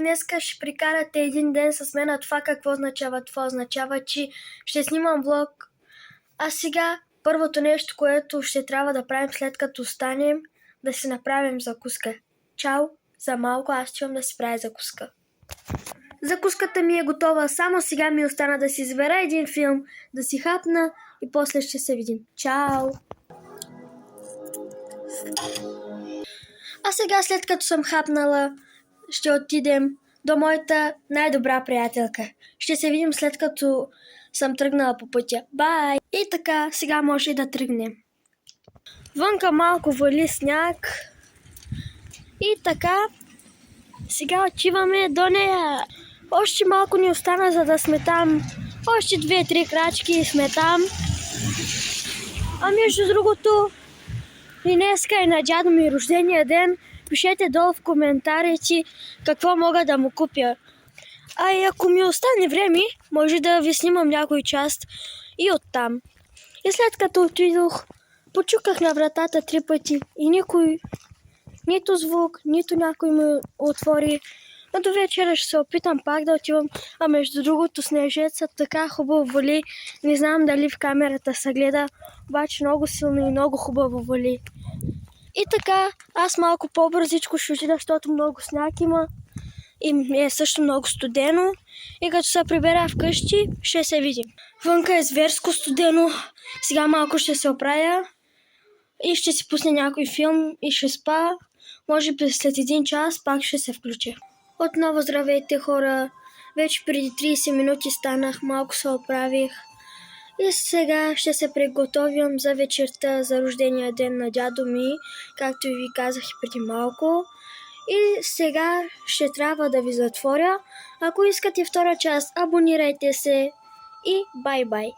Днеска ще прикарате един ден с мен, а това какво означава? Това означава, че ще снимам влог. А сега първото нещо, което ще трябва да правим след като станем, да си направим закуска. Чао, за малко аз ще да си правя закуска. Закуската ми е готова, само сега ми остана да си избера един филм, да си хапна и после ще се видим. Чао! А сега след като съм хапнала, ще отидем до моята най-добра приятелка. Ще се видим след като съм тръгнала по пътя. Бай! И така, сега може да тръгнем. Вънка малко вали сняг. И така, сега отиваме до нея. Още малко ни остана, за да сме там. Още 2-3 крачки и сме там. А между другото, и днеска е на дядо ми рождения ден. Пишете долу в коментарите какво мога да му купя. А и ако ми остане време, може да ви снимам някой част и оттам. И след като отидох, почуках на вратата 3 пъти и никой, нито звук, нито някой ми отвори. Но до вечера ще се опитам пак да отивам. А между другото снежецът така хубаво вали. Не знам дали в камерата се гледа, обаче много силно и много хубаво вали. И така, аз малко по-бързичко ще отида, защото много сняг има и ми е също много студено. И като се прибера вкъщи, ще се видим. Вънка е зверско студено, сега малко ще се оправя и ще си пусне някой филм и ще спа. Може би след 1 час пак ще се включа. Отново здравейте, хора! Вече преди 30 минути станах, малко се оправих. И сега ще се приготовям за вечерта, за рождения ден на дядо ми, както и ви казах и преди малко. И сега ще трябва да ви затворя. Ако искате втора част, абонирайте се и бай-бай!